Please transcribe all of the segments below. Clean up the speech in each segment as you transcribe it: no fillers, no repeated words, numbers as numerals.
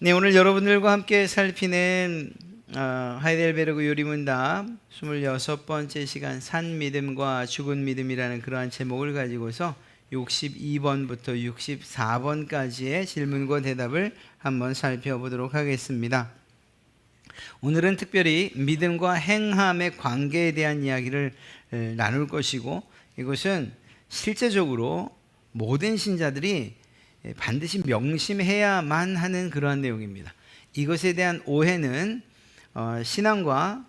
네, 오늘 여러분들과 함께 살피는 하이델베르그 요리문답 26번째 시간 산 믿음과 죽은 믿음이라는 그러한 제목을 가지고서 62번부터 64번까지의 질문과 대답을 한번 살펴보도록 하겠습니다. 오늘은 특별히 믿음과 행함의 관계에 대한 이야기를 나눌 것이고, 이것은 실제적으로 모든 신자들이 반드시 명심해야만 하는 그러한 내용입니다. 이것에 대한 오해는 신앙과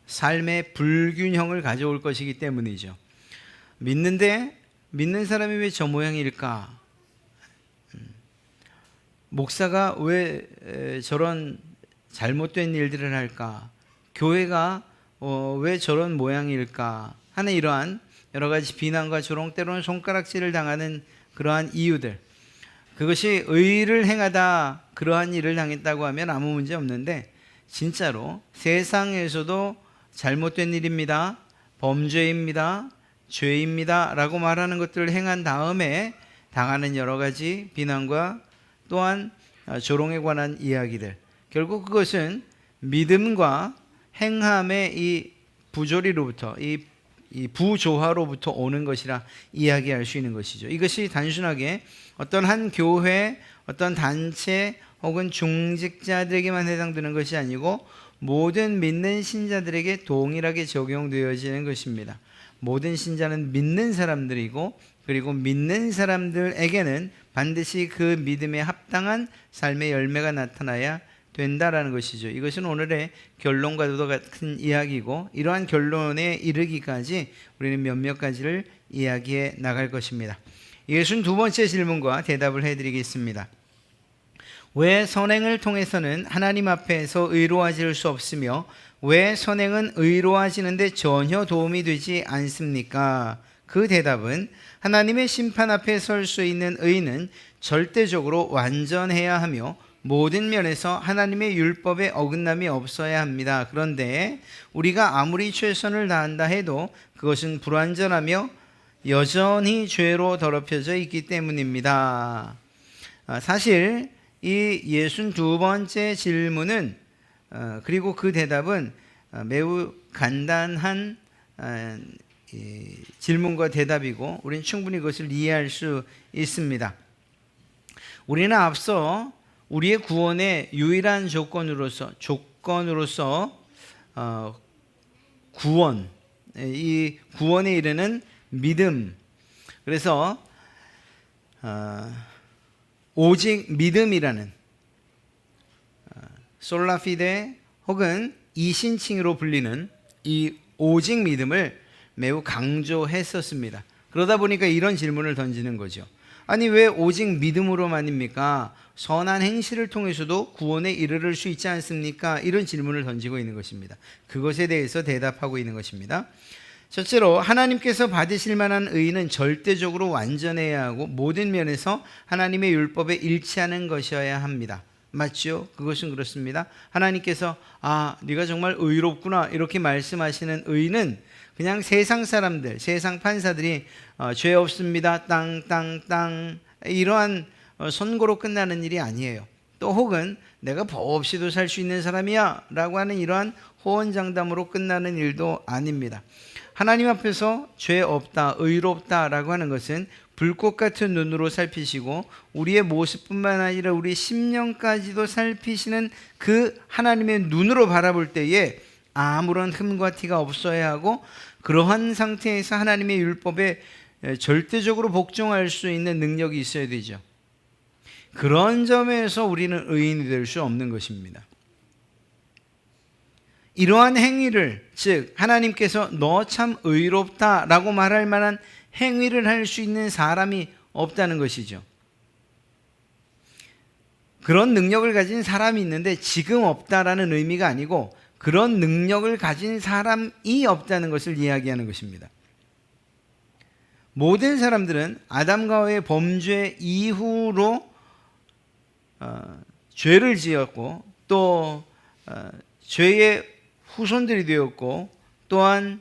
삶의 불균형을 가져올 것이기 때문이죠. 믿는 사람이 왜 저 모양일까? 목사가 왜 저런 잘못된 일들을 할까? 교회가 왜 저런 모양일까? 하는 이러한 여러 가지 비난과 조롱, 때로는 손가락질을 당하는 그러한 이유들, 그것이 의를 행하다 그러한 일을 당했다고 하면 아무 문제 없는데, 진짜로 세상에서도 잘못된 일입니다, 범죄입니다, 죄입니다 라고 말하는 것들을 행한 다음에 당하는 여러 가지 비난과 또한 조롱에 관한 이야기들, 결국 그것은 믿음과 행함의 이 부조리로부터, 이 부조화로부터 오는 것이라 이야기할 수 있는 것이죠. 이것이 단순하게 어떤 한 교회, 어떤 단체 혹은 중직자들에게만 해당되는 것이 아니고 모든 믿는 신자들에게 동일하게 적용되어지는 것입니다. 모든 신자는 믿는 사람들이고, 그리고 믿는 사람들에게는 반드시 그 믿음에 합당한 삶의 열매가 나타나야 된다라는 것이죠. 이것은 오늘의 결론과도 같은 이야기고, 이러한 결론에 이르기까지 우리는 몇몇 가지를 이야기해 나갈 것입니다. 62번째 질문과 대답을 해드리겠습니다. 왜 선행을 통해서는 하나님 앞에서 의로워질 수 없으며 왜 선행은 의로워지는데 전혀 도움이 되지 않습니까? 그 대답은 하나님의 심판 앞에 설 수 있는 의인은 절대적으로 완전해야 하며 모든 면에서 하나님의 율법에 어긋남이 없어야 합니다. 그런데 우리가 아무리 최선을 다한다 해도 그것은 불완전하며 여전히 죄로 더럽혀져 있기 때문입니다. 사실 이 62번째 질문은 그리고 그 대답은 매우 간단한 질문과 대답이고, 우리는 충분히 그것을 이해할 수 있습니다. 우리는 앞서 우리의 구원의 유일한 조건으로서 구원, 이 구원에 이르는 믿음, 그래서 오직 믿음이라는 솔라피데 혹은 이신칭으로 불리는 이 오직 믿음을 매우 강조했었습니다. 그러다 보니까 이런 질문을 던지는 거죠. 아니, 왜 오직 믿음으로만입니까? 선한 행실을 통해서도 구원에 이르를 수 있지 않습니까? 이런 질문을 던지고 있는 것입니다. 그것에 대해서 대답하고 있는 것입니다. 첫째로, 하나님께서 받으실 만한 의의는 절대적으로 완전해야 하고 모든 면에서 하나님의 율법에 일치하는 것이어야 합니다. 맞죠? 그것은 그렇습니다. 하나님께서 네가 정말 의롭구나 이렇게 말씀하시는 의의는 그냥 세상 사람들, 세상 판사들이 죄 없습니다, 땅 이러한 선고로 끝나는 일이 아니에요. 또 혹은 내가 법 없이도 살 수 있는 사람이야 라고 하는 이러한 호언장담으로 끝나는 일도 아닙니다. 하나님 앞에서 죄 없다, 의롭다 라고 하는 것은 불꽃 같은 눈으로 살피시고 우리의 모습뿐만 아니라 우리 심령까지도 살피시는 그 하나님의 눈으로 바라볼 때에 아무런 흠과 티가 없어야 하고, 그러한 상태에서 하나님의 율법에 절대적으로 복종할 수 있는 능력이 있어야 되죠. 그런 점에서 우리는 의인이 될 수 없는 것입니다. 이러한 행위를, 즉 하나님께서 너 참 의롭다 라고 말할 만한 행위를 할 수 있는 사람이 없다는 것이죠. 그런 능력을 가진 사람이 있는데 지금 없다라는 의미가 아니고 그런 능력을 가진 사람이 없다는 것을 이야기하는 것입니다. 모든 사람들은 아담과 하와의 범죄 이후로 죄를 지었고, 또 죄의 후손들이 되었고, 또한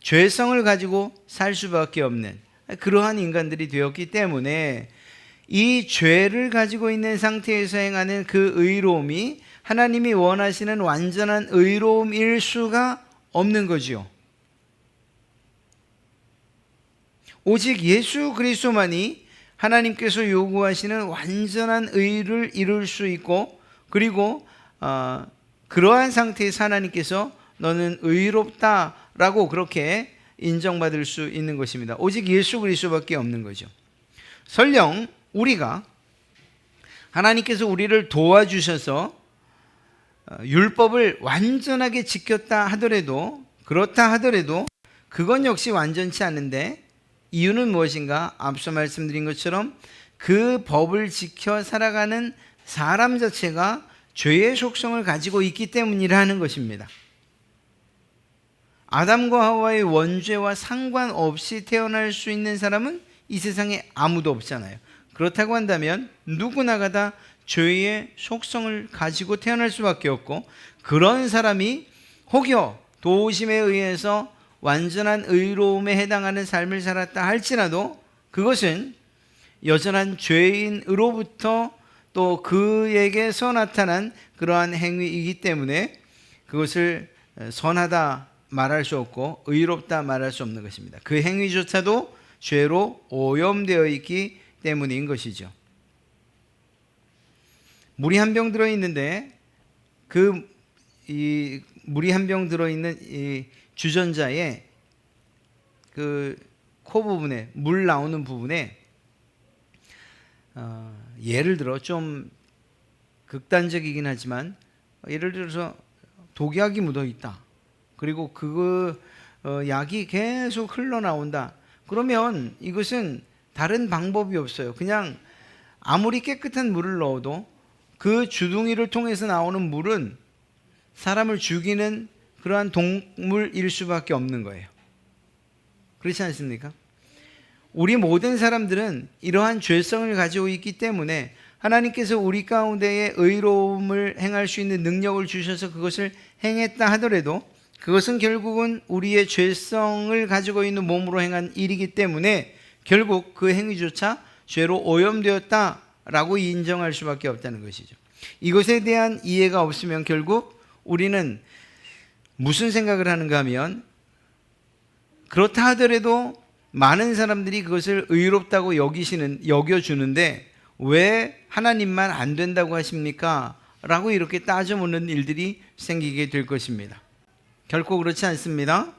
죄성을 가지고 살 수밖에 없는 그러한 인간들이 되었기 때문에 이 죄를 가지고 있는 상태에서 행하는 그 의로움이 하나님이 원하시는 완전한 의로움일 수가 없는 거지요. 오직 예수 그리스도만이 하나님께서 요구하시는 완전한 의를 이룰 수 있고, 그리고 그러한 상태에서 하나님께서 너는 의롭다라고 그렇게 인정받을 수 있는 것입니다. 오직 예수 그리스도밖에 없는 거죠. 설령 우리가 하나님께서 우리를 도와주셔서 율법을 완전하게 지켰다 하더라도, 그렇다 하더라도 그건 역시 완전치 않은데, 이유는 무엇인가? 앞서 말씀드린 것처럼 그 법을 지켜 살아가는 사람 자체가 죄의 속성을 가지고 있기 때문이라는 것입니다. 아담과 하와의 원죄와 상관없이 태어날 수 있는 사람은 이 세상에 아무도 없잖아요. 그렇다고 한다면 누구나가 다 죄의 속성을 가지고 태어날 수밖에 없고, 그런 사람이 혹여 도심에 의해서 완전한 의로움에 해당하는 삶을 살았다 할지라도 그것은 여전한 죄인으로부터 또 그에게서 나타난 그러한 행위이기 때문에 그것을 선하다 말할 수 없고 의롭다 말할 수 없는 것입니다. 그 행위조차도 죄로 오염되어 있기 때문인 것이죠. 물이 한 병 들어있는데 이 물이 한 병 들어있는 이 주전자에 그 코 부분에, 물 나오는 부분에 예를 들어 좀 극단적이긴 하지만 예를 들어서 독약이 묻어 있다. 그리고 그 약이 계속 흘러나온다. 그러면 이것은 다른 방법이 없어요. 그냥 아무리 깨끗한 물을 넣어도 그 주둥이를 통해서 나오는 물은 사람을 죽이는 그러한 동물일 수밖에 없는 거예요. 그렇지 않습니까? 우리 모든 사람들은 이러한 죄성을 가지고 있기 때문에 하나님께서 우리 가운데에 의로움을 행할 수 있는 능력을 주셔서 그것을 행했다 하더라도 그것은 결국은 우리의 죄성을 가지고 있는 몸으로 행한 일이기 때문에 결국 그 행위조차 죄로 오염되었다라고 인정할 수밖에 없다는 것이죠. 이것에 대한 이해가 없으면 결국 우리는 무슨 생각을 하는가 하면, 그렇다 하더라도 많은 사람들이 그것을 의롭다고 여겨주는데 왜 하나님만 안 된다고 하십니까? 라고 이렇게 따져 묻는 일들이 생기게 될 것입니다. 결코 그렇지 않습니다.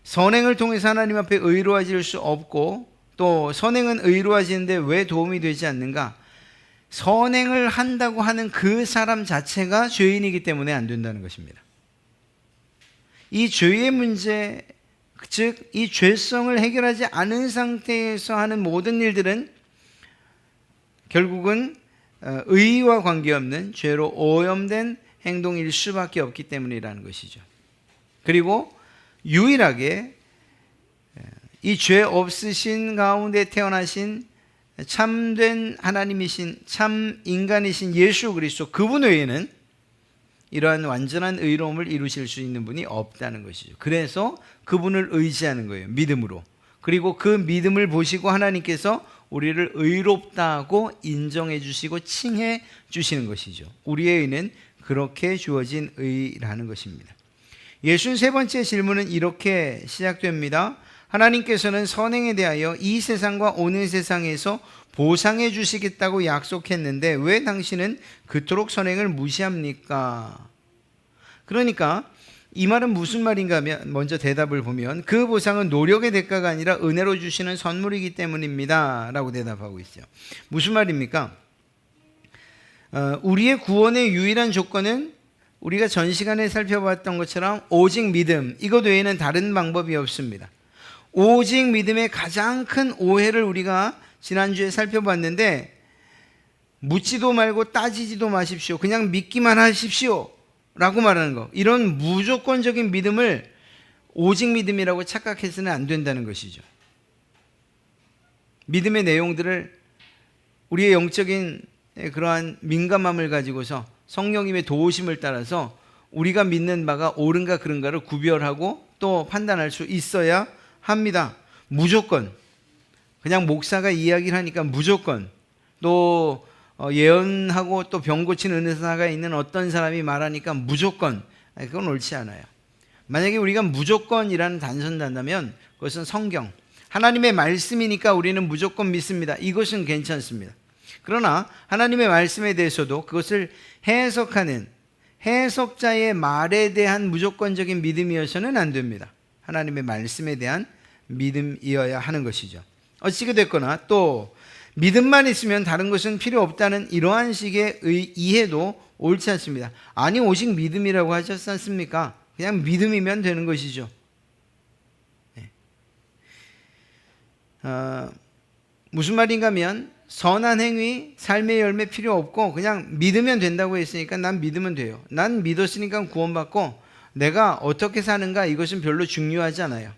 선행을 통해서 하나님 앞에 의로워질 수 없고, 또 선행은 의로워지는데 왜 도움이 되지 않는가? 선행을 한다고 하는 그 사람 자체가 죄인이기 때문에 안 된다는 것입니다. 이 죄의 문제, 즉 이 죄성을 해결하지 않은 상태에서 하는 모든 일들은 결국은 의와 관계없는 죄로 오염된 행동일 수밖에 없기 때문이라는 것이죠. 그리고 유일하게 이 죄 없으신 가운데 태어나신 참된 하나님이신 참 인간이신 예수 그리스도, 그분 외에는 이러한 완전한 의로움을 이루실 수 있는 분이 없다는 것이죠. 그래서 그분을 의지하는 거예요. 믿음으로. 그리고 그 믿음을 보시고 하나님께서 우리를 의롭다고 인정해 주시고 칭해 주시는 것이죠. 우리의 의는 그렇게 주어진 의라는 것입니다. 63번째 질문은 이렇게 시작됩니다. 하나님께서는 선행에 대하여 이 세상과 오는 세상에서 보상해 주시겠다고 약속했는데 왜 당신은 그토록 선행을 무시합니까? 그러니까 이 말은 무슨 말인가 하면, 먼저 대답을 보면 그 보상은 노력의 대가가 아니라 은혜로 주시는 선물이기 때문입니다 라고 대답하고 있어요. 무슨 말입니까? 우리의 구원의 유일한 조건은 우리가 전 시간에 살펴봤던 것처럼 오직 믿음, 이것 외에는 다른 방법이 없습니다. 오직 믿음의 가장 큰 오해를 우리가 지난주에 살펴봤는데, 묻지도 말고 따지지도 마십시오. 그냥 믿기만 하십시오 라고 말하는 거. 이런 무조건적인 믿음을 오직 믿음이라고 착각해서는 안 된다는 것이죠. 믿음의 내용들을 우리의 영적인 그러한 민감함을 가지고서 성령님의 도우심을 따라서 우리가 믿는 바가 옳은가 그른가를 구별하고 또 판단할 수 있어야 합니다. 무조건, 그냥 목사가 이야기를 하니까 무조건 또 예언하고 또 병 고치는 은사가 있는 어떤 사람이 말하니까 무조건, 그건 옳지 않아요. 만약에 우리가 무조건이라는 단서를 단다면 그것은 성경, 하나님의 말씀이니까 우리는 무조건 믿습니다. 이것은 괜찮습니다. 그러나 하나님의 말씀에 대해서도 그것을 해석하는 해석자의 말에 대한 무조건적인 믿음이어서는 안 됩니다. 하나님의 말씀에 대한 믿음이어야 하는 것이죠. 어찌게 됐거나 또 믿음만 있으면 다른 것은 필요 없다는 이러한 식의 이해도 옳지 않습니다. 아니 오직 믿음이라고 하셨지 않습니까? 그냥 믿음이면 되는 것이죠. 네. 무슨 말인가 하면 선한 행위, 삶의 열매 필요 없고 그냥 믿으면 된다고 했으니까 난 믿으면 돼요. 난 믿었으니까 구원받고 내가 어떻게 사는가 이것은 별로 중요하지 않아요.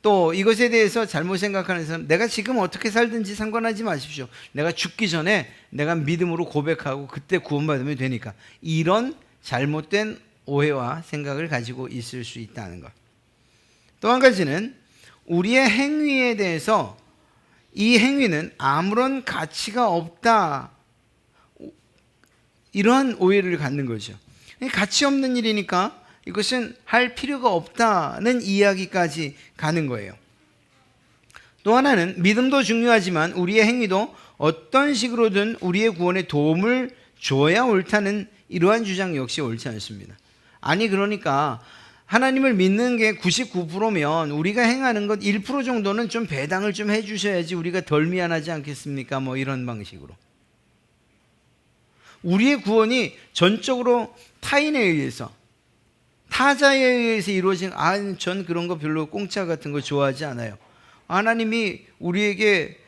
또 이것에 대해서 잘못 생각하는 사람, 내가 지금 어떻게 살든지 상관하지 마십시오. 내가 죽기 전에 내가 믿음으로 고백하고 그때 구원받으면 되니까. 이런 잘못된 오해와 생각을 가지고 있을 수 있다는 것. 또 한 가지는 우리의 행위에 대해서 이 행위는 아무런 가치가 없다, 이러한 오해를 갖는 거죠. 가치 없는 일이니까 이것은 할 필요가 없다는 이야기까지 가는 거예요. 또 하나는 믿음도 중요하지만 우리의 행위도 어떤 식으로든 우리의 구원에 도움을 줘야 옳다는 이러한 주장 역시 옳지 않습니다. 아니 그러니까 하나님을 믿는 게 99%면 우리가 행하는 것 1% 정도는 좀 배당을 좀 해주셔야지 우리가 덜 미안하지 않겠습니까? 뭐 이런 방식으로. 우리의 구원이 전적으로 타인에 의해서, 타자에 의해서 이루어진, 전 그런 거 별로 공짜 같은 거 좋아하지 않아요. 하나님이 우리에게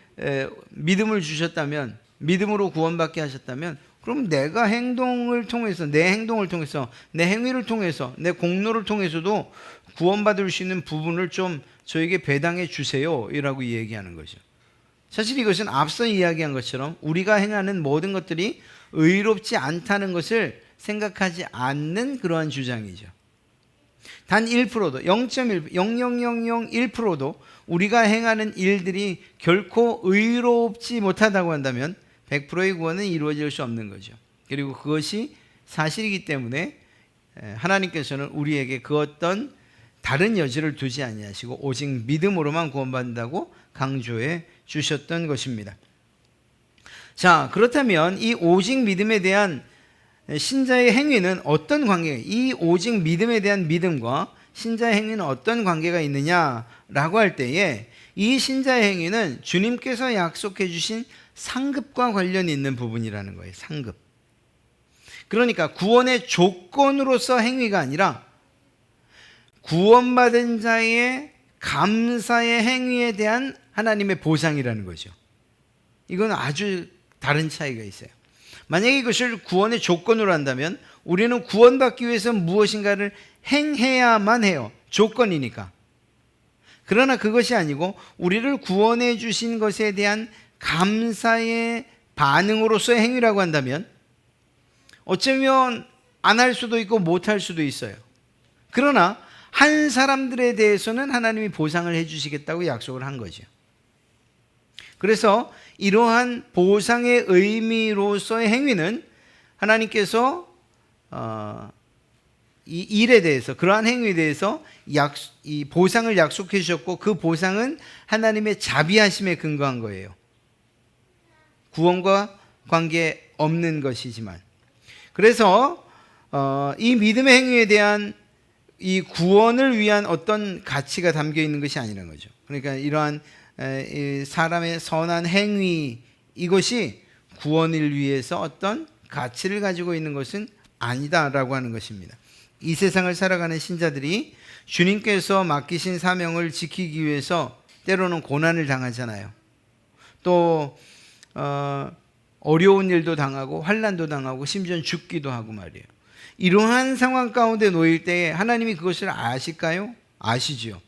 믿음을 주셨다면, 믿음으로 구원받게 하셨다면 그럼 내가 행동을 통해서, 내 행동을 통해서, 내 행위를 통해서, 내 공로를 통해서도 구원받을 수 있는 부분을 좀 저에게 배당해 주세요 이라고 얘기하는 거죠. 사실 이것은 앞서 이야기한 것처럼 우리가 행하는 모든 것들이 의롭지 않다는 것을 생각하지 않는 그러한 주장이죠. 단 1%도, 0.0001%도 우리가 행하는 일들이 결코 의롭지 못하다고 한다면 100%의 구원은 이루어질 수 없는 거죠. 그리고 그것이 사실이기 때문에 하나님께서는 우리에게 그 어떤 다른 여지를 두지 아니하시고 오직 믿음으로만 구원받는다고 강조해 주셨던 것입니다. 자, 그렇다면 이 오직 믿음에 대한 신자의 행위는 어떤 관계, 이 오직 믿음에 대한 믿음과 신자의 행위는 어떤 관계가 있느냐라고 할 때에 이 신자의 행위는 주님께서 약속해 주신 상급과 관련이 있는 부분이라는 거예요. 상급. 그러니까 구원의 조건으로서 행위가 아니라 구원받은 자의 감사의 행위에 대한 하나님의 보상이라는 거죠. 이건 아주 다른 차이가 있어요. 만약에 이것을 구원의 조건으로 한다면 우리는 구원받기 위해서 무엇인가를 행해야만 해요. 조건이니까. 그러나 그것이 아니고 우리를 구원해 주신 것에 대한 감사의 반응으로서의 행위라고 한다면 어쩌면 안 할 수도 있고 못 할 수도 있어요. 그러나 한 사람들에 대해서는 하나님이 보상을 해 주시겠다고 약속을 한 거죠. 그래서 이러한 보상의 의미로서의 행위는 하나님께서 이 일에 대해서, 그러한 행위에 대해서 이 보상을 약속해 주셨고 그 보상은 하나님의 자비하심에 근거한 거예요. 구원과 관계 없는 것이지만. 그래서 이 믿음의 행위에 대한 이 구원을 위한 어떤 가치가 담겨 있는 것이 아니라는 거죠. 그러니까 이러한 사람의 선한 행위, 이것이 구원을 위해서 어떤 가치를 가지고 있는 것은 아니다라고 하는 것입니다. 이 세상을 살아가는 신자들이 주님께서 맡기신 사명을 지키기 위해서 때로는 고난을 당하잖아요. 또 어려운 일도 당하고 환난도 당하고 심지어는 죽기도 하고 말이에요. 이러한 상황 가운데 놓일 때에 하나님이 그것을 아실까요? 아시죠.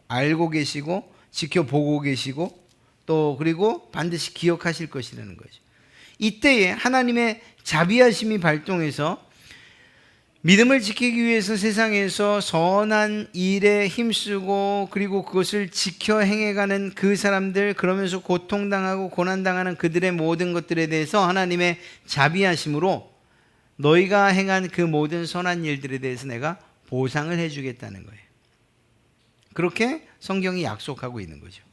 알고 계시고 지켜보고 계시고 또 그리고 반드시 기억하실 것이라는 거죠. 이때에 하나님의 자비하심이 발동해서 믿음을 지키기 위해서 세상에서 선한 일에 힘쓰고 그리고 그것을 지켜 행해가는 그 사람들, 그러면서 고통당하고 고난당하는 그들의 모든 것들에 대해서 하나님의 자비하심으로 너희가 행한 그 모든 선한 일들에 대해서 내가 보상을 해주겠다는 거예요. 그렇게 성경이 약속하고 있는 거죠.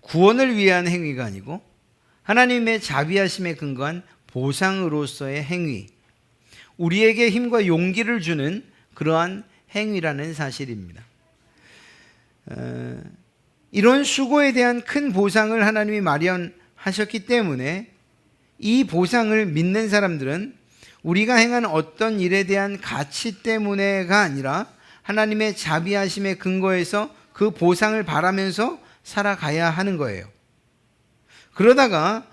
구원을 위한 행위가 아니고 하나님의 자비하심에 근거한 보상으로서의 행위, 우리에게 힘과 용기를 주는 그러한 행위라는 사실입니다. 이런 수고에 대한 큰 보상을 하나님이 마련하셨기 때문에 이 보상을 믿는 사람들은 우리가 행한 어떤 일에 대한 가치 때문에가 아니라 하나님의 자비하심에 근거해서 그 보상을 바라면서 살아가야 하는 거예요. 그러다가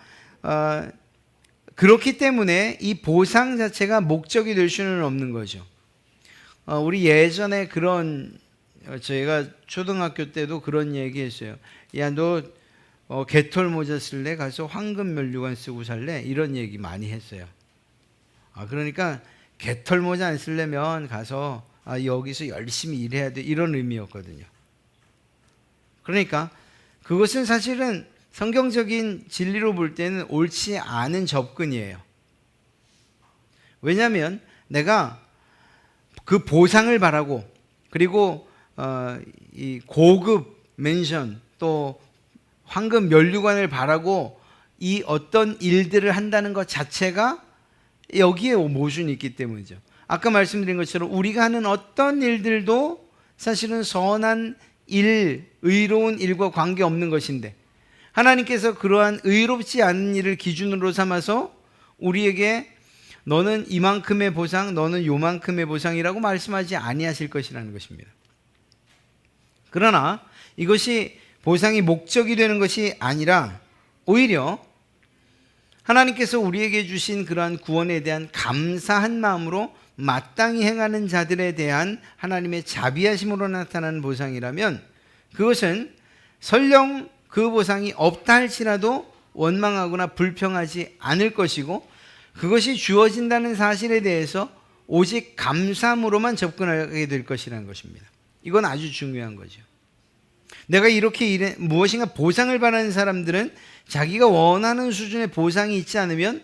그렇기 때문에 이 보상 자체가 목적이 될 수는 없는 거죠. 우리 예전에 저희가 초등학교 때도 그런 얘기 했어요. 야, 너 개털 모자 쓸래? 가서 황금 면류관 쓰고 살래? 이런 얘기 많이 했어요. 그러니까 개털 모자 안 쓰려면 가서 여기서 열심히 일해야 돼, 이런 의미였거든요. 그러니까 그것은 사실은 성경적인 진리로 볼 때는 옳지 않은 접근이에요. 왜냐하면 내가 그 보상을 바라고, 그리고 이 고급 맨션 또 황금 면류관을 바라고 이 어떤 일들을 한다는 것 자체가 여기에 모순이 있기 때문이죠. 아까 말씀드린 것처럼 우리가 하는 어떤 일들도 사실은 선한 일, 의로운 일과 관계없는 것인데 하나님께서 그러한 의롭지 않은 일을 기준으로 삼아서 우리에게 너는 이만큼의 보상, 너는 요만큼의 보상이라고 말씀하지 아니하실 것이라는 것입니다. 그러나 이것이 보상이 목적이 되는 것이 아니라 오히려 하나님께서 우리에게 주신 그러한 구원에 대한 감사한 마음으로 마땅히 행하는 자들에 대한 하나님의 자비하심으로 나타나는 보상이라면 그것은 설령 그 보상이 없다 할지라도 원망하거나 불평하지 않을 것이고, 그것이 주어진다는 사실에 대해서 오직 감사함으로만 접근하게 될 것이라는 것입니다. 이건 아주 중요한 거죠. 내가 이렇게 무엇인가 보상을 바라는 사람들은 자기가 원하는 수준의 보상이 있지 않으면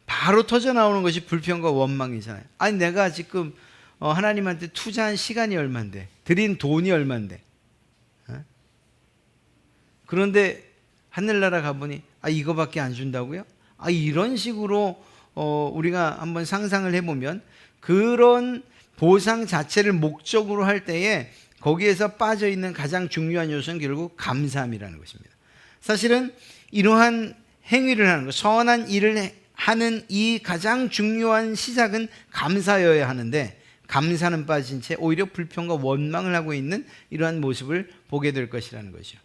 바로 터져 나오는 것이 불평과 원망이잖아요. 아니, 내가 지금 하나님한테 투자한 시간이 얼만데, 드린 돈이 얼만데, 그런데 하늘나라 가보니 이거밖에 안 준다고요? 이런 식으로 우리가 한번 상상을 해보면 그런 보상 자체를 목적으로 할 때에 거기에서 빠져있는 가장 중요한 요소는 결국 감사함이라는 것입니다. 사실은 이러한 행위를 하는 것, 선한 일을 하는 이 가장 중요한 시작은 감사여야 하는데 감사는 빠진 채 오히려 불평과 원망을 하고 있는 이러한 모습을 보게 될 것이라는 거죠.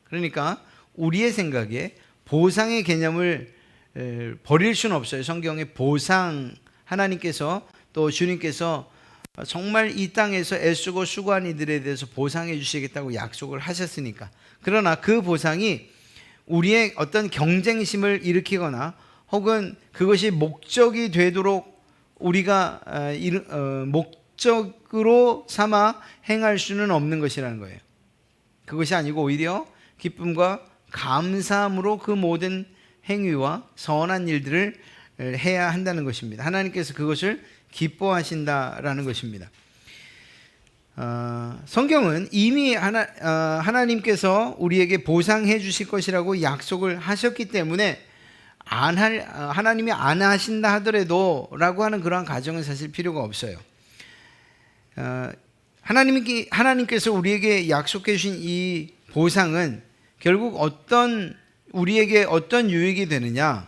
그러니까 우리의 생각에 보상의 개념을 버릴 수는 없어요. 성경의 보상, 하나님께서 또 주님께서 정말 이 땅에서 애쓰고 수고한 이들에 대해서 보상해 주시겠다고 약속을 하셨으니까. 그러나 그 보상이 우리의 어떤 경쟁심을 일으키거나 혹은 그것이 목적이 되도록 우리가 목적으로 삼아 행할 수는 없는 것이라는 거예요. 그것이 아니고 오히려 기쁨과 감사함으로 그 모든 행위와 선한 일들을 해야 한다는 것입니다. 하나님께서 그것을 기뻐하신다라는 것입니다. 성경은 이미 하나님께서 우리에게 보상해 주실 것이라고 약속을 하셨기 때문에 하나님이 안 하신다 하더라도 라고 하는 그러한 가정은 사실 필요가 없어요. 하나님께서 우리에게 약속해 주신 이 보상은 결국 우리에게 어떤 유익이 되느냐,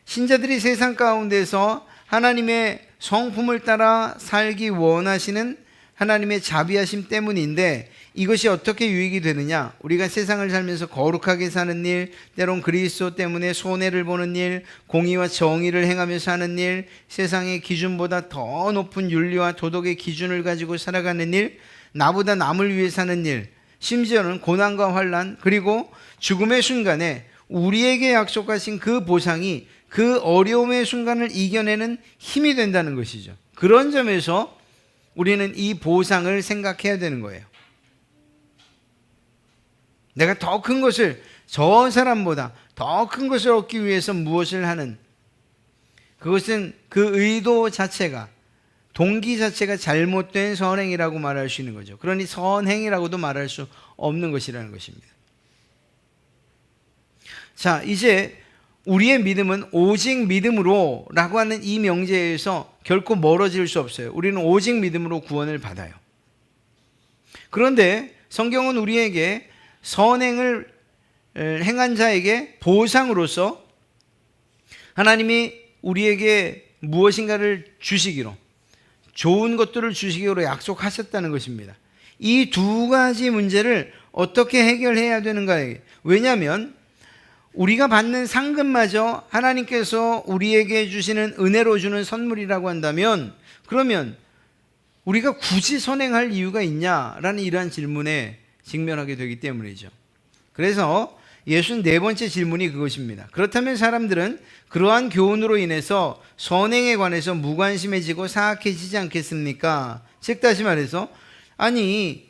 신자들이 세상 가운데서 하나님의 성품을 따라 살기 원하시는 하나님의 자비하심 때문인데, 이것이 어떻게 유익이 되느냐, 우리가 세상을 살면서 거룩하게 사는 일, 때론 그리스도 때문에 손해를 보는 일, 공의와 정의를 행하며 사는 일, 세상의 기준보다 더 높은 윤리와 도덕의 기준을 가지고 살아가는 일, 나보다 남을 위해 사는 일, 심지어는 고난과 환난, 그리고 죽음의 순간에 우리에게 약속하신 그 보상이 그 어려움의 순간을 이겨내는 힘이 된다는 것이죠. 그런 점에서 우리는 이 보상을 생각해야 되는 거예요. 내가 더 큰 것을, 저 사람보다 더 큰 것을 얻기 위해서 무엇을 하는, 그것은 그 의도 자체가, 동기 자체가 잘못된 선행이라고 말할 수 있는 거죠. 그러니 선행이라고도 말할 수 없는 것이라는 것입니다. 자, 이제 우리의 믿음은 오직 믿음으로 라고 하는 이 명제에서 결코 멀어질 수 없어요. 우리는 오직 믿음으로 구원을 받아요. 그런데 성경은 우리에게 선행을 행한 자에게 보상으로서 하나님이 우리에게 무엇인가를 주시기로, 좋은 것들을 주시기로 약속하셨다는 것입니다. 이 두 가지 문제를 어떻게 해결해야 되는가에, 왜냐하면 우리가 받는 상급마저 하나님께서 우리에게 주시는 은혜로 주는 선물이라고 한다면, 그러면 우리가 굳이 선행할 이유가 있냐라는 이러한 질문에 직면하게 되기 때문이죠. 그래서 64번째 질문이 그것입니다. 그렇다면 사람들은 그러한 교훈으로 인해서 선행에 관해서 무관심해지고 사악해지지 않겠습니까? 즉 다시 말해서, 아니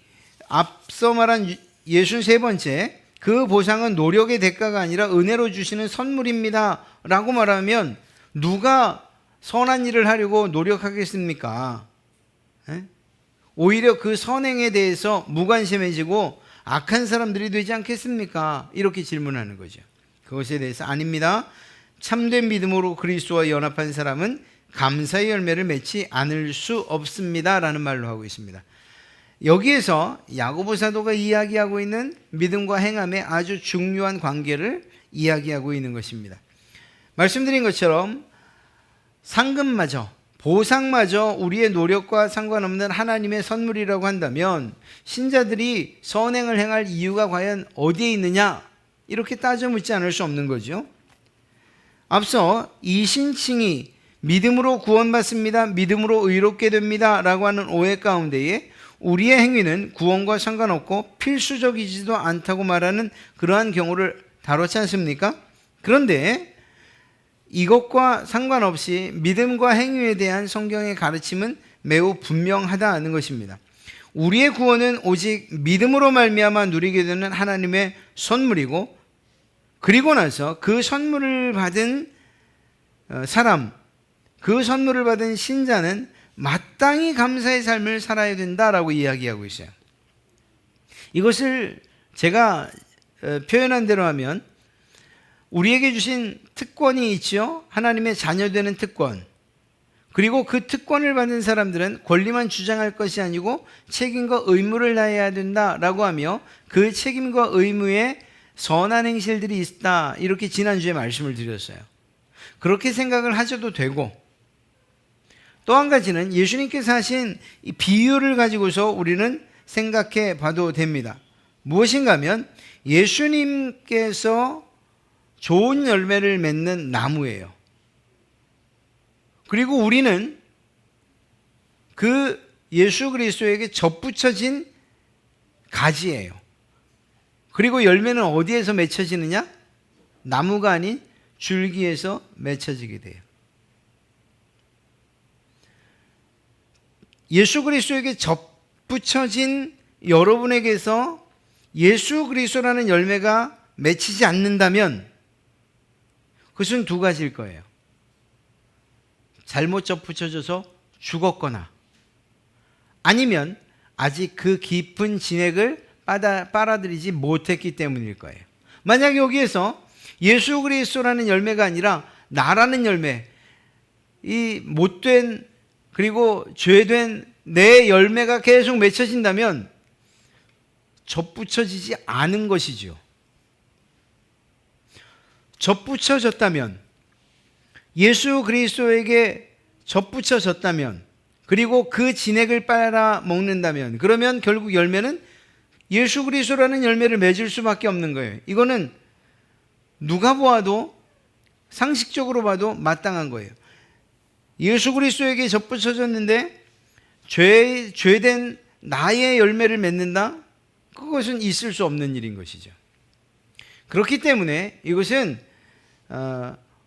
앞서 말한 63번째 그 보상은 노력의 대가가 아니라 은혜로 주시는 선물입니다 라고 말하면 누가 선한 일을 하려고 노력하겠습니까? 오히려 그 선행에 대해서 무관심해지고 악한 사람들이 되지 않겠습니까? 이렇게 질문하는 거죠. 그것에 대해서 아닙니다. 참된 믿음으로 그리스도와 연합한 사람은 감사의 열매를 맺지 않을 수 없습니다 라는 말로 하고 있습니다. 여기에서 야고보 사도가 이야기하고 있는 믿음과 행함의 아주 중요한 관계를 이야기하고 있는 것입니다. 말씀드린 것처럼 상급마저, 보상마저 우리의 노력과 상관없는 하나님의 선물이라고 한다면 신자들이 선행을 행할 이유가 과연 어디에 있느냐? 이렇게 따져 묻지 않을 수 없는 거죠. 앞서 이신칭이 믿음으로 구원받습니다, 믿음으로 의롭게 됩니다 라고 하는 오해 가운데에 우리의 행위는 구원과 상관없고 필수적이지도 않다고 말하는 그러한 경우를 다뤘지 않습니까? 그런데 이것과 상관없이 믿음과 행위에 대한 성경의 가르침은 매우 분명하다는 것입니다. 우리의 구원은 오직 믿음으로 말미암아 누리게 되는 하나님의 선물이고, 그리고 나서 그 선물을 받은 사람, 그 선물을 받은 신자는 마땅히 감사의 삶을 살아야 된다라고 이야기하고 있어요. 이것을 제가 표현한 대로 하면 우리에게 주신 특권이 있죠. 하나님의 자녀되는 특권. 그리고 그 특권을 받은 사람들은 권리만 주장할 것이 아니고 책임과 의무를 다해야 된다라고 하며 그 책임과 의무에 선한 행실들이 있다, 이렇게 지난주에 말씀을 드렸어요. 그렇게 생각을 하셔도 되고, 또 한 가지는 예수님께서 하신 이 비유를 가지고서 우리는 생각해 봐도 됩니다. 무엇인가 하면 예수님께서 좋은 열매를 맺는 나무예요. 그리고 우리는 그 예수 그리스도에게 접붙여진 가지예요. 그리고 열매는 어디에서 맺혀지느냐? 나무가 아닌 줄기에서 맺혀지게 돼요. 예수 그리스도에게 접붙여진 여러분에게서 예수 그리스도라는 열매가 맺히지 않는다면 그것은 두 가지일 거예요. 잘못 접붙여져서 죽었거나, 아니면 아직 그 깊은 진액을 빨아들이지 못했기 때문일 거예요. 만약 여기에서 예수 그리스도라는 열매가 아니라 나라는 열매, 이 못된 그리고 죄된 내 열매가 계속 맺혀진다면 접붙여지지 않은 것이죠. 접붙여졌다면, 예수 그리스도에게 접붙여졌다면, 그리고 그 진액을 빨아 먹는다면, 그러면 결국 열매는 예수 그리스도라는 열매를 맺을 수밖에 없는 거예요. 이거는 누가 보아도, 상식적으로 봐도 마땅한 거예요. 예수 그리스도에게 접붙여졌는데 죄된 나의 열매를 맺는다? 그것은 있을 수 없는 일인 것이죠. 그렇기 때문에 이것은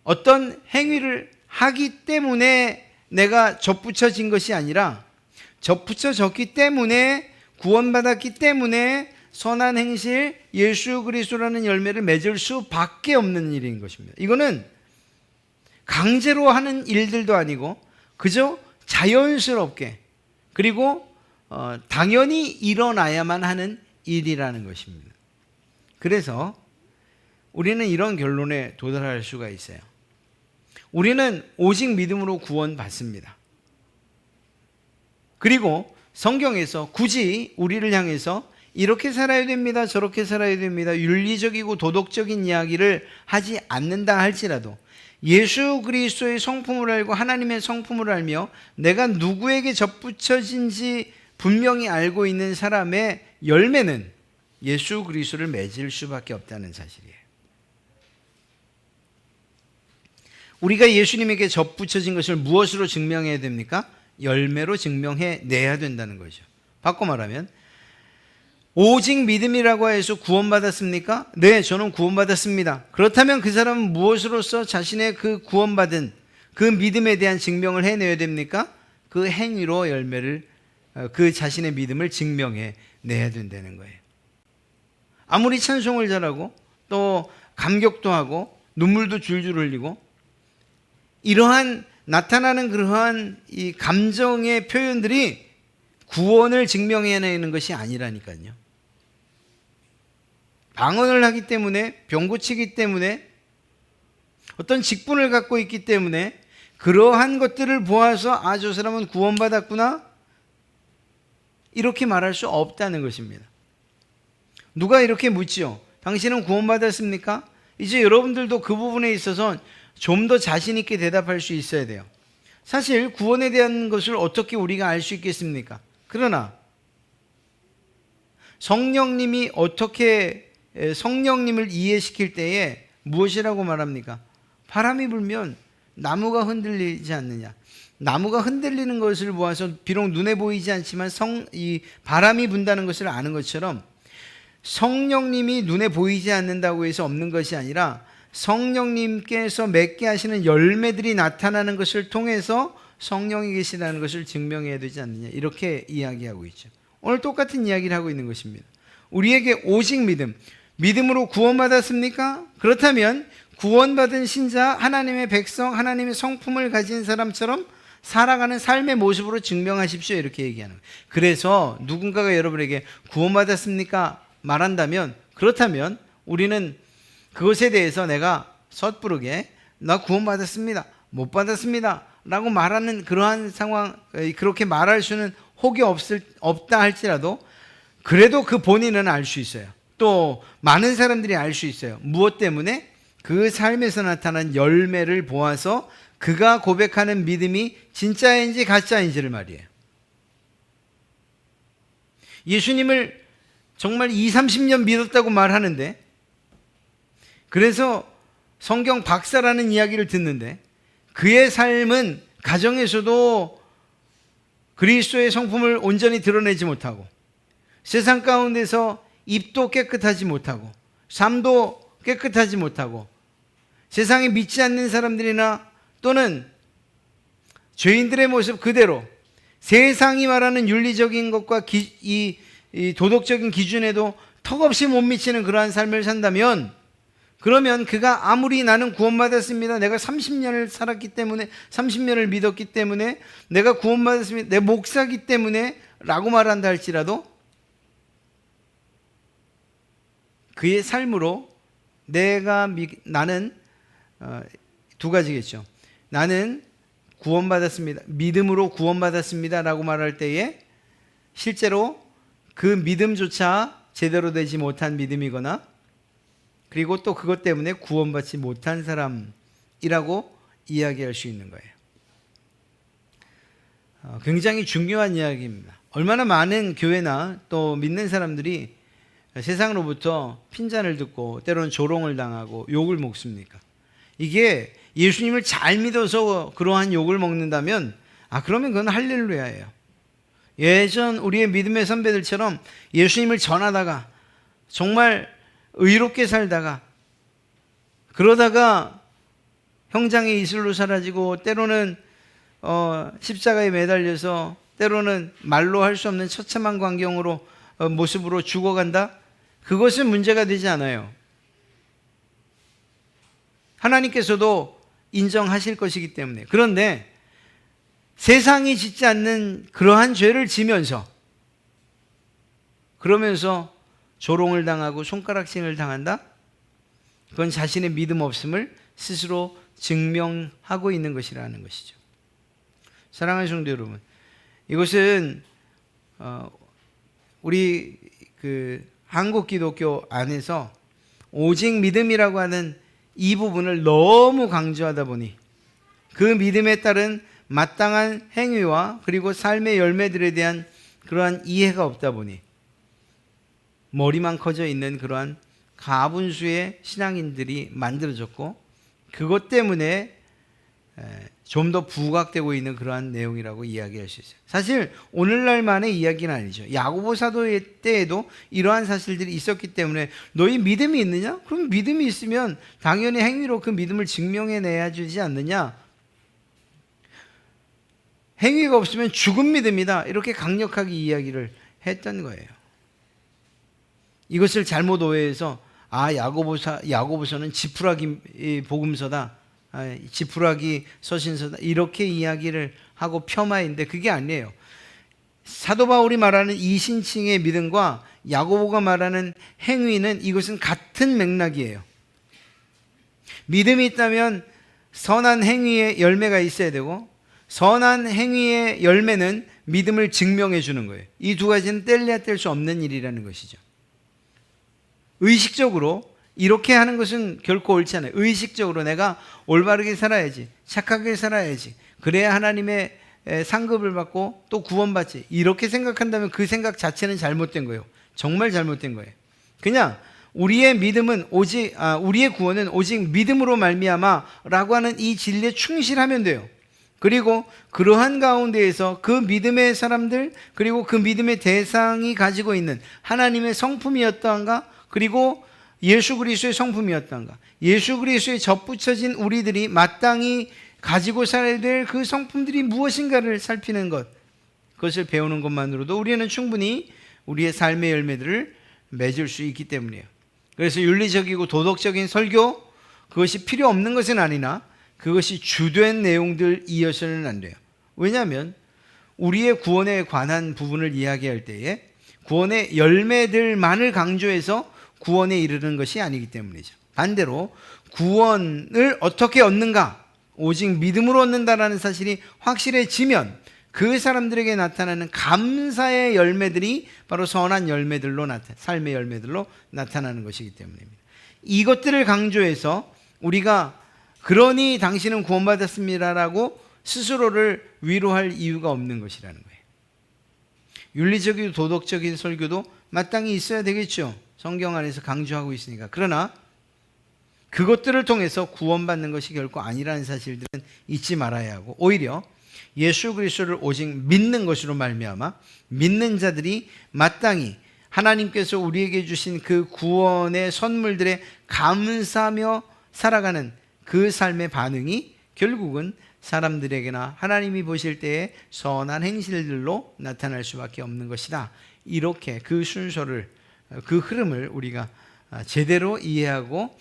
어떤 행위를 하기 때문에 내가 접붙여진 것이 아니라 접붙여졌기 때문에 구원받았기 때문에 선한 행실 예수 그리스도라는 열매를 맺을 수밖에 없는 일인 것입니다. 이거는 강제로 하는 일들도 아니고 그저 자연스럽게 그리고 당연히 일어나야만 하는 일이라는 것입니다. 그래서 우리는 이런 결론에 도달할 수가 있어요. 우리는 오직 믿음으로 구원받습니다. 그리고 성경에서 굳이 우리를 향해서 이렇게 살아야 됩니다, 저렇게 살아야 됩니다, 윤리적이고 도덕적인 이야기를 하지 않는다 할지라도 예수 그리스도의 성품을 알고 하나님의 성품을 알며 내가 누구에게 접붙여진지 분명히 알고 있는 사람의 열매는 예수 그리스도를 맺을 수밖에 없다는 사실이에요. 우리가 예수님에게 접붙여진 것을 무엇으로 증명해야 됩니까? 열매로 증명해 내야 된다는 거죠. 바꿔 말하면 오직 믿음이라고 해서 구원받았습니까? 네, 저는 구원받았습니다. 그렇다면 그 사람은 무엇으로서 자신의 그 구원받은 그 믿음에 대한 증명을 해내야 됩니까? 그 행위로 열매를 그 자신의 믿음을 증명해 내야 된다는 거예요. 아무리 찬송을 잘하고 또 감격도 하고 눈물도 줄줄 흘리고 이러한 나타나는 그러한 이 감정의 표현들이 구원을 증명해내는 것이 아니라니까요. 방언을 하기 때문에, 병 고치기 때문에, 어떤 직분을 갖고 있기 때문에 그러한 것들을 보아서 아, 저 사람은 구원받았구나 이렇게 말할 수 없다는 것입니다. 누가 이렇게 묻지요? 당신은 구원받았습니까? 이제 여러분들도 그 부분에 있어서 좀 더 자신 있게 대답할 수 있어야 돼요. 사실 구원에 대한 것을 어떻게 우리가 알 수 있겠습니까? 그러나 성령님이 어떻게 성령님을 이해시킬 때에 무엇이라고 말합니까? 바람이 불면 나무가 흔들리지 않느냐. 나무가 흔들리는 것을 보아서 비록 눈에 보이지 않지만 이 바람이 분다는 것을 아는 것처럼 성령님이 눈에 보이지 않는다고 해서 없는 것이 아니라 성령님께서 맺게 하시는 열매들이 나타나는 것을 통해서 성령이 계시다는 것을 증명해야 되지 않느냐, 이렇게 이야기하고 있죠. 오늘 똑같은 이야기를 하고 있는 것입니다. 우리에게 오직 믿음으로 구원받았습니까? 그렇다면 구원받은 신자, 하나님의 백성, 하나님의 성품을 가진 사람처럼 살아가는 삶의 모습으로 증명하십시오, 이렇게 얘기하는 거예요. 그래서 누군가가 여러분에게 구원받았습니까? 말한다면, 그렇다면 우리는 그것에 대해서 내가 섣부르게 나 구원받았습니다, 못 받았습니다 라고 말하는 그러한 상황, 그렇게 말할 수는 혹이 없다 할지라도 그래도 그 본인은 알 수 있어요. 또 많은 사람들이 알 수 있어요. 무엇 때문에? 그 삶에서 나타난 열매를 보아서 그가 고백하는 믿음이 진짜인지 가짜인지를 말이에요. 예수님을 정말 20, 30년 믿었다고 말하는데, 그래서 성경 박사라는 이야기를 듣는데 그의 삶은 가정에서도 그리스도의 성품을 온전히 드러내지 못하고 세상 가운데서 입도 깨끗하지 못하고 삶도 깨끗하지 못하고 세상에 믿지 않는 사람들이나 또는 죄인들의 모습 그대로 세상이 말하는 윤리적인 것과 이 도덕적인 기준에도 턱없이 못 미치는 그러한 삶을 산다면, 그러면 그가 아무리 나는 구원받았습니다, 내가 30년을 살았기 때문에 30년을 믿었기 때문에 내가 구원받았습니다, 내 목사기 때문에 라고 말한다 할지라도 그의 삶으로 나는 두 가지겠죠. 나는 구원받았습니다, 믿음으로 구원받았습니다 라고 말할 때에 실제로 그 믿음조차 제대로 되지 못한 믿음이거나 그리고 또 그것 때문에 구원받지 못한 사람이라고 이야기할 수 있는 거예요. 굉장히 중요한 이야기입니다. 얼마나 많은 교회나 또 믿는 사람들이 세상으로부터 핀잔을 듣고 때로는 조롱을 당하고 욕을 먹습니까? 이게 예수님을 잘 믿어서 그러한 욕을 먹는다면 그러면 그건 할렐루야예요. 예전 우리의 믿음의 선배들처럼 예수님을 전하다가 정말 의롭게 살다가 그러다가 형장의 이슬로 사라지고 때로는 십자가에 매달려서 때로는 말로 할 수 없는 처참한 광경으로 모습으로 죽어간다? 그것은 문제가 되지 않아요. 하나님께서도 인정하실 것이기 때문에. 그런데 세상이 짓지 않는 그러한 죄를 지면서 그러면서 조롱을 당하고 손가락질을 당한다? 그건 자신의 믿음 없음을 스스로 증명하고 있는 것이라는 것이죠. 사랑하는 성도 여러분, 이것은 우리 한국 기독교 안에서 오직 믿음이라고 하는 이 부분을 너무 강조하다 보니 그 믿음에 따른 마땅한 행위와 그리고 삶의 열매들에 대한 그러한 이해가 없다 보니 머리만 커져 있는 그러한 가분수의 신앙인들이 만들어졌고 그것 때문에 좀 더 부각되고 있는 그러한 내용이라고 이야기할 수 있어요. 사실 오늘날만의 이야기는 아니죠. 야고보 사도 때에도 이러한 사실들이 있었기 때문에 너희 믿음이 있느냐? 그럼 믿음이 있으면 당연히 행위로 그 믿음을 증명해내야 주지 않느냐? 행위가 없으면 죽은 믿음이다. 이렇게 강력하게 이야기를 했던 거예요. 이것을 잘못 오해해서 야고보서는 지푸라기 복음서다. 지푸라기 서신서다. 이렇게 이야기를 하고 폄하인데 그게 아니에요. 사도 바울이 말하는 이신칭의 믿음과 야고보가 말하는 행위는 이것은 같은 맥락이에요. 믿음이 있다면 선한 행위의 열매가 있어야 되고 선한 행위의 열매는 믿음을 증명해 주는 거예요. 이 두 가지는 뗄래야 뗄 수 없는 일이라는 것이죠. 의식적으로 이렇게 하는 것은 결코 옳지 않아요. 의식적으로 내가 올바르게 살아야지, 착하게 살아야지, 그래야 하나님의 상급을 받고 또 구원받지, 이렇게 생각한다면 그 생각 자체는 잘못된 거예요. 정말 잘못된 거예요. 그냥 우리의 믿음은 우리의 구원은 오직 믿음으로 말미암아라고 하는 이 진리에 충실하면 돼요. 그리고 그러한 가운데에서 그 믿음의 사람들 그리고 그 믿음의 대상이 가지고 있는 하나님의 성품이었던가, 그리고 예수 그리스도의 성품이었던가, 예수 그리스도에 접붙여진 우리들이 마땅히 가지고 살아야 될 그 성품들이 무엇인가를 살피는 것, 그것을 배우는 것만으로도 우리는 충분히 우리의 삶의 열매들을 맺을 수 있기 때문이에요. 그래서 윤리적이고 도덕적인 설교, 그것이 필요 없는 것은 아니나 그것이 주된 내용들이어서는 안 돼요. 왜냐하면 우리의 구원에 관한 부분을 이야기할 때에 구원의 열매들만을 강조해서 구원에 이르는 것이 아니기 때문이죠. 반대로 구원을 어떻게 얻는가? 오직 믿음으로 얻는다라는 사실이 확실해지면 그 사람들에게 나타나는 감사의 열매들이 바로 선한 열매들로 삶의 열매들로 나타나는 것이기 때문입니다. 이것들을 강조해서 우리가 그러니 당신은 구원받았습니다라고 스스로를 위로할 이유가 없는 것이라는 거예요. 윤리적이고 도덕적인 설교도 마땅히 있어야 되겠죠. 성경 안에서 강조하고 있으니까. 그러나 그것들을 통해서 구원받는 것이 결코 아니라는 사실들은 잊지 말아야 하고, 오히려 예수 그리스도를 오직 믿는 것으로 말미암아 믿는 자들이 마땅히 하나님께서 우리에게 주신 그 구원의 선물들에 감사하며 살아가는 그 삶의 반응이 결국은 사람들에게나 하나님이 보실 때에 선한 행실들로 나타날 수밖에 없는 것이다. 이렇게 그 순서를, 그 흐름을 우리가 제대로 이해하고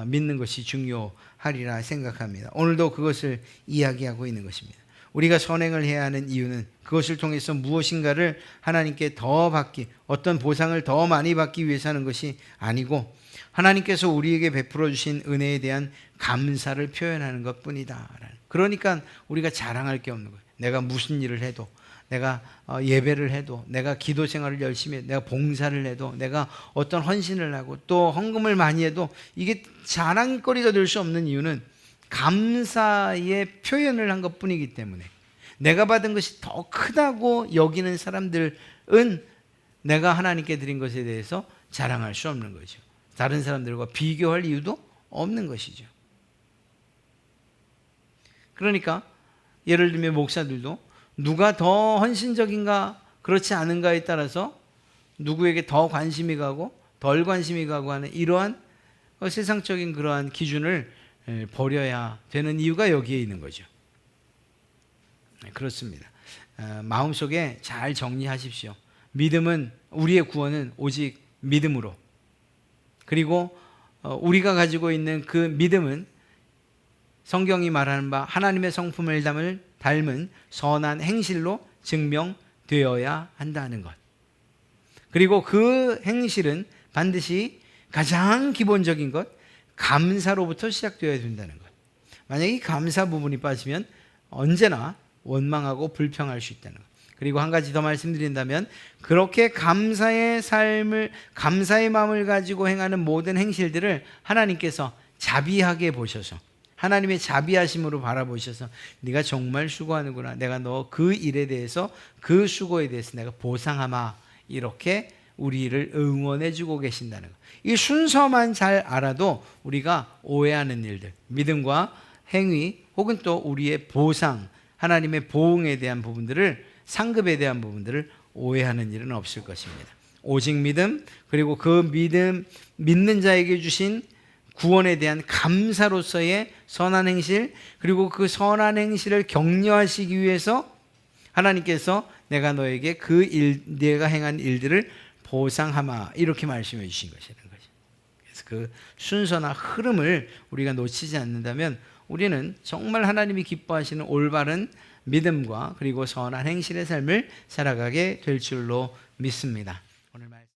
믿는 것이 중요하리라 생각합니다. 오늘도 그것을 이야기하고 있는 것입니다. 우리가 선행을 해야 하는 이유는 그것을 통해서 무엇인가를 하나님께 더 받기, 어떤 보상을 더 많이 받기 위해서 하는 것이 아니고 하나님께서 우리에게 베풀어 주신 은혜에 대한 감사를 표현하는 것뿐이다. 그러니까 우리가 자랑할 게 없는 거예요. 내가 무슨 일을 해도, 내가 예배를 해도, 내가 기도 생활을 열심히 해도, 내가 봉사를 해도, 내가 어떤 헌신을 하고 또 헌금을 많이 해도 이게 자랑거리가 될 수 없는 이유는 감사의 표현을 한 것뿐이기 때문에, 내가 받은 것이 더 크다고 여기는 사람들은 내가 하나님께 드린 것에 대해서 자랑할 수 없는 거죠. 다른 사람들과 비교할 이유도 없는 것이죠. 그러니까 예를 들면 목사들도 누가 더 헌신적인가 그렇지 않은가에 따라서 누구에게 더 관심이 가고 덜 관심이 가고 하는 이러한 세상적인 그러한 기준을 버려야 되는 이유가 여기에 있는 거죠. 그렇습니다. 마음속에 잘 정리하십시오. 믿음은, 우리의 구원은 오직 믿음으로, 그리고 우리가 가지고 있는 그 믿음은 성경이 말하는 바 하나님의 성품을 닮은 선한 행실로 증명되어야 한다는 것. 그리고 그 행실은 반드시 가장 기본적인 것, 감사로부터 시작되어야 된다는 것. 만약에 이 감사 부분이 빠지면 언제나 원망하고 불평할 수 있다는 것. 그리고 한 가지 더 말씀드린다면, 그렇게 감사의 삶을, 감사의 마음을 가지고 행하는 모든 행실들을 하나님께서 자비하게 보셔서, 하나님의 자비하심으로 바라보셔서 네가 정말 수고하는구나, 내가 너 그 일에 대해서, 그 수고에 대해서 내가 보상하마, 이렇게 우리를 응원해 주고 계신다는 것. 이 순서만 잘 알아도 우리가 오해하는 일들, 믿음과 행위, 혹은 또 우리의 보상, 하나님의 보응에 대한 부분들을, 상급에 대한 부분들을 오해하는 일은 없을 것입니다. 오직 믿음, 그리고 그 믿음, 믿는 자에게 주신 구원에 대한 감사로서의 선한 행실, 그리고 그 선한 행실을 격려하시기 위해서 하나님께서 내가 너에게 내가 행한 일들을 보상하마, 이렇게 말씀해 주신 것이라는 거죠. 그래서 그 순서나 흐름을 우리가 놓치지 않는다면 우리는 정말 하나님이 기뻐하시는 올바른 믿음과 그리고 선한 행실의 삶을 살아가게 될 줄로 믿습니다. 오늘 말씀